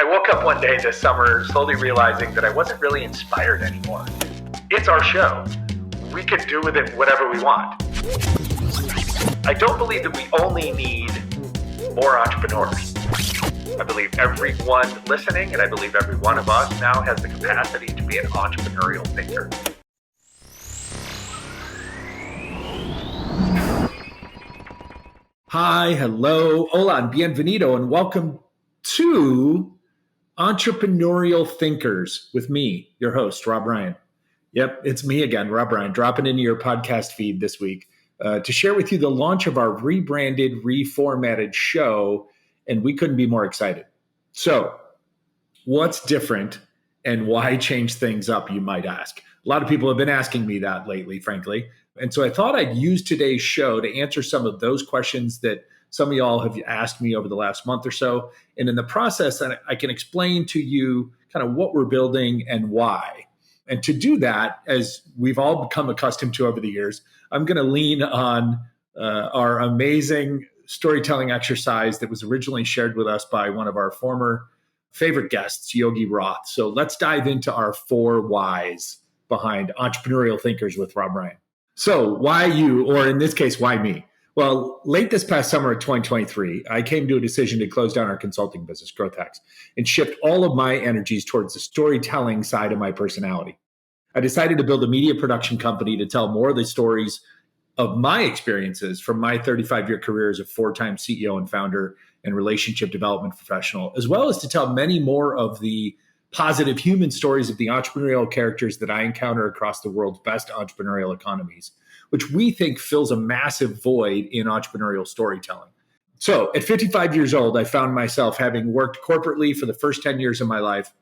I woke up one day this summer slowly realizing that I wasn't really inspired anymore. It's our show. We can do with it whatever we want. I don't believe that we only need more entrepreneurs. I believe everyone listening, and I believe every one of us now has the capacity to be an entrepreneurial thinker. Hi, hello, hola, and bienvenido, and welcome to Entrepreneurial Thinkers with me, your host, Rob Ryan. Yep, it's me again, Rob Ryan, dropping into your podcast feed this week to share with you the launch of our rebranded, reformatted show, and we couldn't be more excited. So, what's different and why change things up, you might ask? A lot of people have been asking me that lately, frankly. And so I thought I'd use today's show to answer some of those questions that some of y'all have asked me over the last month or so. And in the process, I can explain to you kind of what we're building and why. And to do that, as we've all become accustomed to over the years, I'm going to lean on our amazing storytelling exercise that was originally shared with us by one of our former favorite guests, Yogi Roth. So let's dive into our 4 whys behind Entrepreneurial Thinkers with Rob Ryan. So why you, or in this case, why me? Well, late this past summer of 2023, I came to a decision to close down our consulting business, Growth Hacks, and shift all of my energies towards the storytelling side of my personality. I decided to build a media production company to tell more of the stories of my experiences from my 35-year career as a 4-time CEO and founder and relationship development professional, as well as to tell many more of the positive human stories of the entrepreneurial characters that I encounter across the world's best entrepreneurial economies, which we think fills a massive void in entrepreneurial storytelling. So at 55 years old, I found myself having worked corporately for the first 10 years of my life,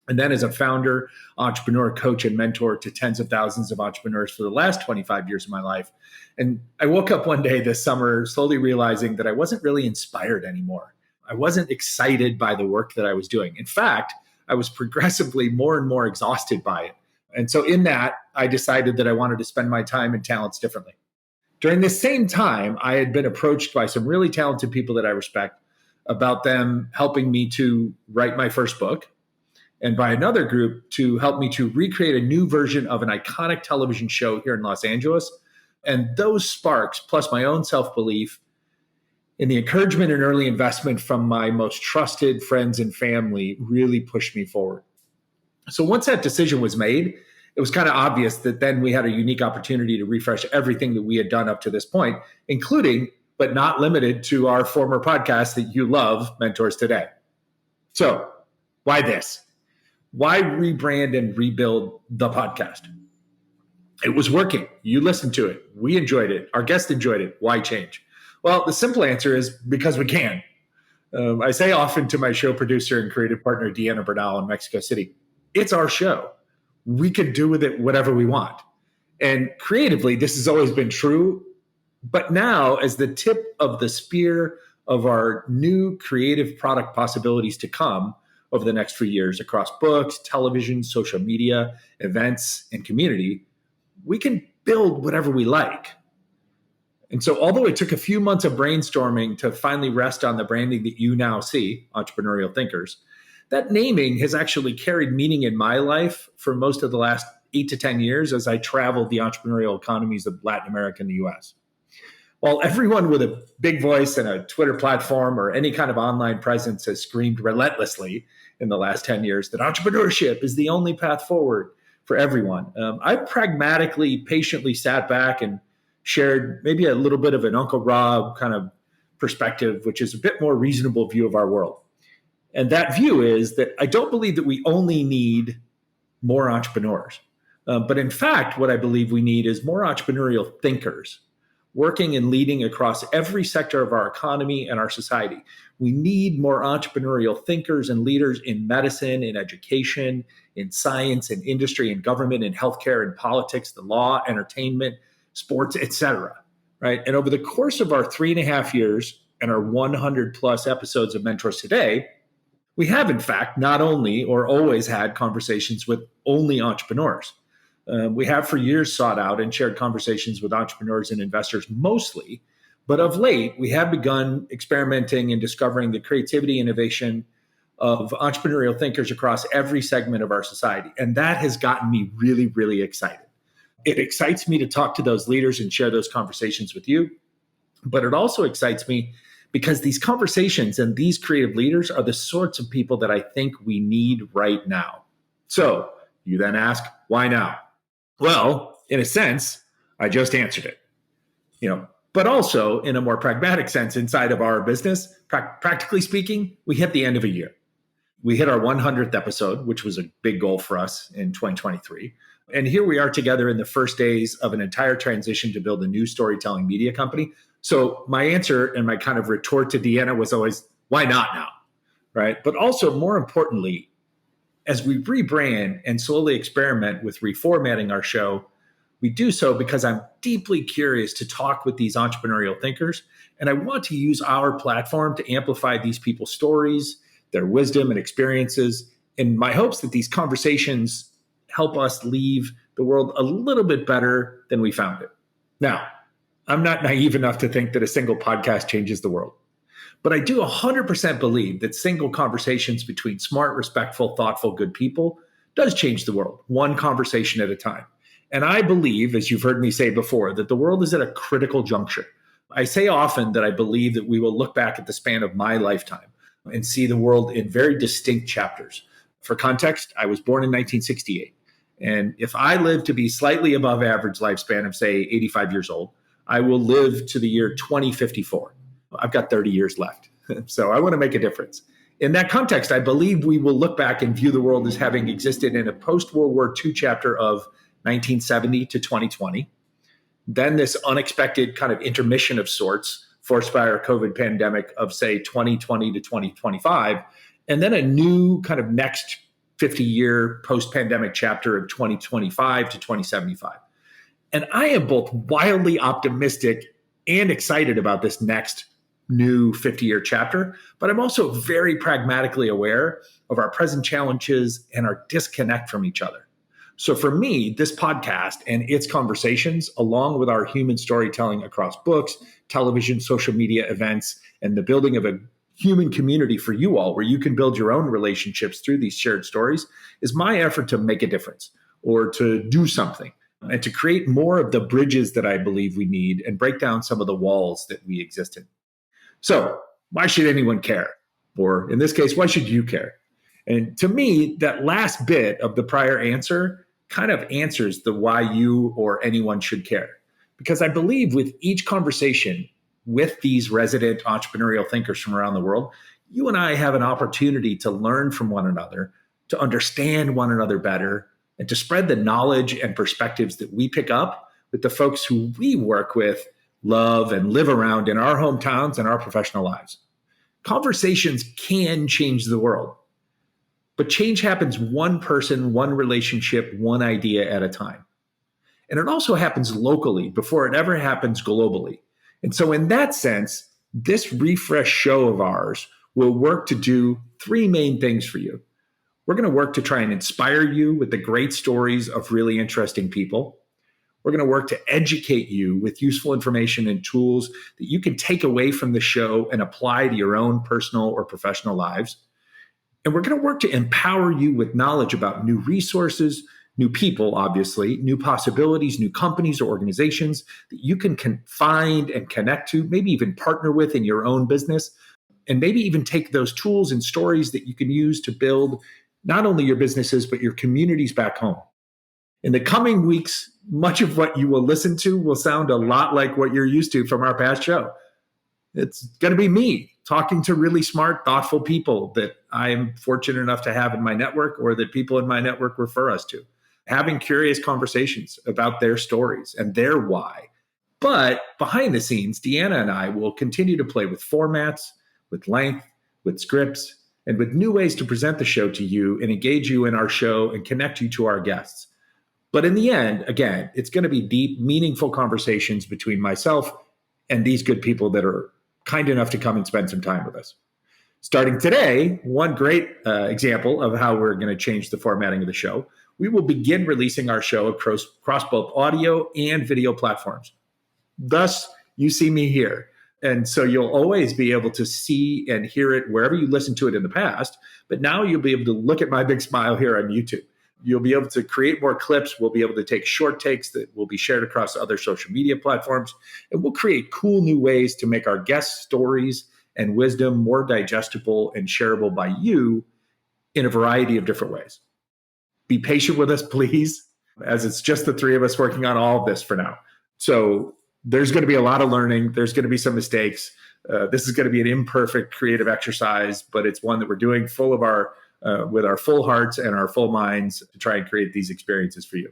and then as a founder, entrepreneur, coach, and mentor to tens of thousands of entrepreneurs for the last 25 years of my life. And I woke up one day this summer slowly realizing that I wasn't really inspired anymore. I wasn't excited by the work that I was doing. In fact, I was progressively more and more exhausted by it. And so in that, I decided that I wanted to spend my time and talents differently. During this same time, I had been approached by some really talented people that I respect about them helping me to write my first book, and by another group to help me to recreate a new version of an iconic television show here in Los Angeles. And those sparks, plus my own self-belief, and the encouragement and early investment from my most trusted friends and family really pushed me forward. So once that decision was made, it was kind of obvious that then we had a unique opportunity to refresh everything that we had done up to this point, including, but not limited to, our former podcast that you love, Mentors Today. So why this? Why rebrand and rebuild the podcast? It was working. You listened to it. We enjoyed it. Our guests enjoyed it. Why change? Well, the simple answer is because we can. I say often to my show producer and creative partner, Deanna Bernal in Mexico City, it's our show. We can do with it whatever we want. And creatively, this has always been true. But now, as the tip of the spear of our new creative product possibilities to come over the next few years across books, television, social media, events, and community, we can build whatever we like. And so although it took a few months of brainstorming to finally rest on the branding that you now see, Entrepreneurial Thinkers, that naming has actually carried meaning in my life for most of the last 8 to 10 years as I traveled the entrepreneurial economies of Latin America and the US. While everyone with a big voice and a Twitter platform or any kind of online presence has screamed relentlessly in the last 10 years that entrepreneurship is the only path forward for everyone, I've pragmatically, patiently sat back and shared maybe a little bit of an Uncle Rob kind of perspective, which is a bit more reasonable view of our world. And that view is that I don't believe that we only need more entrepreneurs. But in fact, what I believe we need is more entrepreneurial thinkers working and leading across every sector of our economy and our society. We need more entrepreneurial thinkers and leaders in medicine, in education, in science, in industry, in government, in healthcare, in politics, the law, entertainment, sports, etc. Right? And over the course of our 3.5 years and our 100 plus episodes of Mentors Today, we have, in fact, not only or always had conversations with only entrepreneurs. We have for years sought out and shared conversations with entrepreneurs and investors mostly, but of late, we have begun experimenting and discovering the creativity, innovation, of entrepreneurial thinkers across every segment of our society. And that has gotten me really, really excited. It excites me to talk to those leaders and share those conversations with you. But it also excites me because these conversations and these creative leaders are the sorts of people that I think we need right now. So you then ask, why now? Well, in a sense, I just answered it. But also in a more pragmatic sense, inside of our business, practically speaking, we hit the end of a year. We hit our 100th episode, which was a big goal for us in 2023. And here we are together in the first days of an entire transition to build a new storytelling media company. So my answer and my kind of retort to Deanna was always, why not now? Right? But also more importantly, as we rebrand and slowly experiment with reformatting our show, we do so because I'm deeply curious to talk with these entrepreneurial thinkers. And I want to use our platform to amplify these people's stories, their wisdom and experiences, in my hopes that these conversations help us leave the world a little bit better than we found it. Now, I'm not naive enough to think that a single podcast changes the world. But I do 100% believe that single conversations between smart, respectful, thoughtful, good people does change the world, one conversation at a time. And I believe, as you've heard me say before, that the world is at a critical juncture. I say often that I believe that we will look back at the span of my lifetime and see the world in very distinct chapters. For context, I was born in 1968. And if I live to be slightly above average lifespan of, say, 85 years old, I will live to the year 2054. I've got 30 years left. So I want to make a difference. In that context, I believe we will look back and view the world as having existed in a post-World War II chapter of 1970 to 2020. Then this unexpected kind of intermission of sorts forced by our COVID pandemic of, say, 2020 to 2025. And then a new kind of next 50-year post-pandemic chapter of 2025 to 2075. And I am both wildly optimistic and excited about this next new 50-year chapter, but I'm also very pragmatically aware of our present challenges and our disconnect from each other. So for me, this podcast and its conversations, along with our human storytelling across books, television, social media events, and the building of a human community for you all, where you can build your own relationships through these shared stories, is my effort to make a difference or to do something and to create more of the bridges that I believe we need and break down some of the walls that we exist in. So why should anyone care? Or in this case, why should you care? And to me, that last bit of the prior answer kind of answers the why you or anyone should care. Because I believe with each conversation with these resident entrepreneurial thinkers from around the world, you and I have an opportunity to learn from one another, to understand one another better, and to spread the knowledge and perspectives that we pick up with the folks who we work with, love, and live around in our hometowns and our professional lives. Conversations can change the world, but change happens one person, one relationship, one idea at a time. And it also happens locally before it ever happens globally. And so in that sense, this refresh show of ours will work to do three main things for you. We're going to work to try and inspire you with the great stories of really interesting people. We're going to work to educate you with useful information and tools that you can take away from the show and apply to your own personal or professional lives. And we're going to work to empower you with knowledge about new resources, new people, obviously, new possibilities, new companies or organizations that you can find and connect to, maybe even partner with in your own business, and maybe even take those tools and stories that you can use to build not only your businesses, but your communities back home. In the coming weeks, much of what you will listen to will sound a lot like what you're used to from our past show. It's going to be me talking to really smart, thoughtful people that I am fortunate enough to have in my network or that people in my network refer us to, having curious conversations about their stories and their why. But behind the scenes, Deanna and I will continue to play with formats, with length, with scripts, and with new ways to present the show to you and engage you in our show and connect you to our guests. But in the end, again, it's going to be deep, meaningful conversations between myself and these good people that are kind enough to come and spend some time with us. Starting today, one great example of how we're going to change the formatting of the show, we will begin releasing our show across both audio and video platforms. Thus, you see me here. And so you'll always be able to see and hear it wherever you listened to it in the past. But now you'll be able to look at my big smile here on YouTube. You'll be able to create more clips. We'll be able to take short takes that will be shared across other social media platforms. And we'll create cool new ways to make our guest stories and wisdom more digestible and shareable by you in a variety of different ways. Be patient with us, please, as it's just the three of us working on all of this for now. So there's going to be a lot of learning. There's going to be some mistakes. This is going to be an imperfect creative exercise, but it's one that we're doing full of with our full hearts and our full minds to try and create these experiences for you.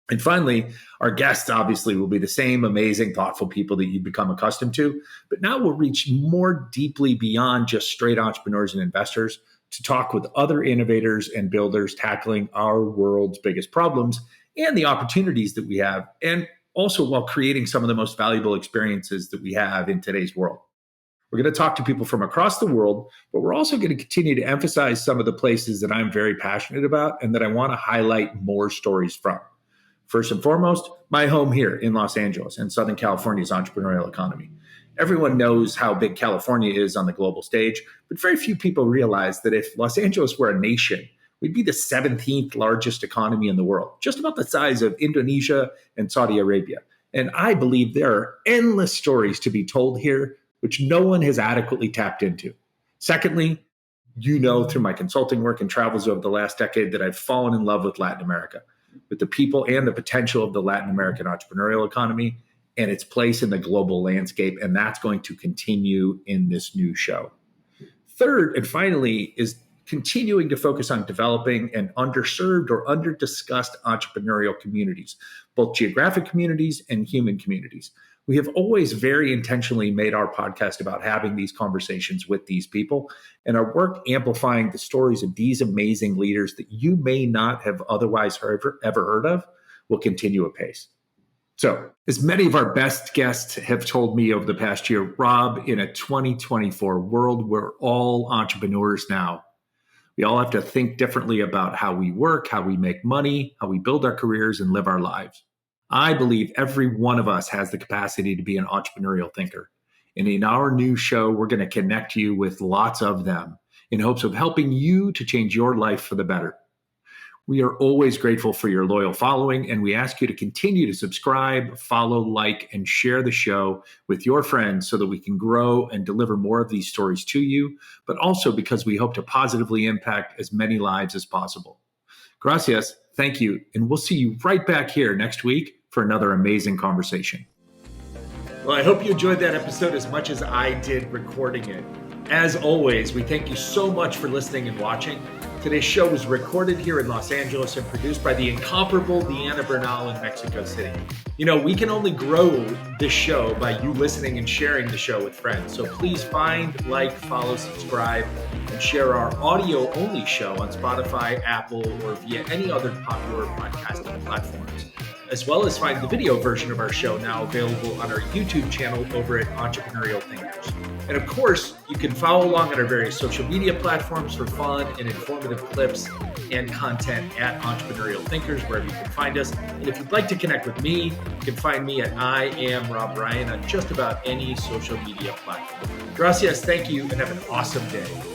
And finally, our guests obviously will be the same amazing, thoughtful people that you've become accustomed to, but now we'll reach more deeply beyond just straight entrepreneurs and investors to talk with other innovators and builders tackling our world's biggest problems and the opportunities that we have, and also while creating some of the most valuable experiences that we have in today's world. We're going to talk to people from across the world, but we're also going to continue to emphasize some of the places that I'm very passionate about and that I want to highlight more stories from. First and foremost, my home here in Los Angeles and Southern California's entrepreneurial economy. Everyone knows how big California is on the global stage, but very few people realize that if Los Angeles were a nation, we'd be the 17th largest economy in the world, just about the size of Indonesia and Saudi Arabia. And I believe there are endless stories to be told here, which no one has adequately tapped into. Secondly, you know through my consulting work and travels over the last decade that I've fallen in love with Latin America, with the people and the potential of the Latin American entrepreneurial economy and its place in the global landscape. And that's going to continue in this new show. Third, and finally, is continuing to focus on developing an underserved or under-discussed entrepreneurial communities, both geographic communities and human communities. We have always very intentionally made our podcast about having these conversations with these people, and our work amplifying the stories of these amazing leaders that you may not have otherwise ever heard of will continue apace. So, as many of our best guests have told me over the past year, Rob, in a 2024 world, we're all entrepreneurs now. We all have to think differently about how we work, how we make money, how we build our careers and live our lives. I believe every one of us has the capacity to be an entrepreneurial thinker. And in our new show, we're going to connect you with lots of them in hopes of helping you to change your life for the better. We are always grateful for your loyal following, and we ask you to continue to subscribe, follow, like, and share the show with your friends so that we can grow and deliver more of these stories to you, but also because we hope to positively impact as many lives as possible. Gracias, thank you, and we'll see you right back here next week for another amazing conversation. Well, I hope you enjoyed that episode as much as I did recording it. As always, we thank you so much for listening and watching. Today's show was recorded here in Los Angeles and produced by the incomparable Deanna Bernal in Mexico City. You know, we can only grow this show by you listening and sharing the show with friends. So please find, like, follow, subscribe, and share our audio-only show on Spotify, Apple, or via any other popular podcasting platforms, as well as find the video version of our show now available on our YouTube channel over at Entrepreneurial Thinkers. And of course, you can follow along on our various social media platforms for fun and informative clips and content at Entrepreneurial Thinkers, wherever you can find us. And if you'd like to connect with me, you can find me at I Am Rob Ryan on just about any social media platform. Gracias, thank you, and have an awesome day.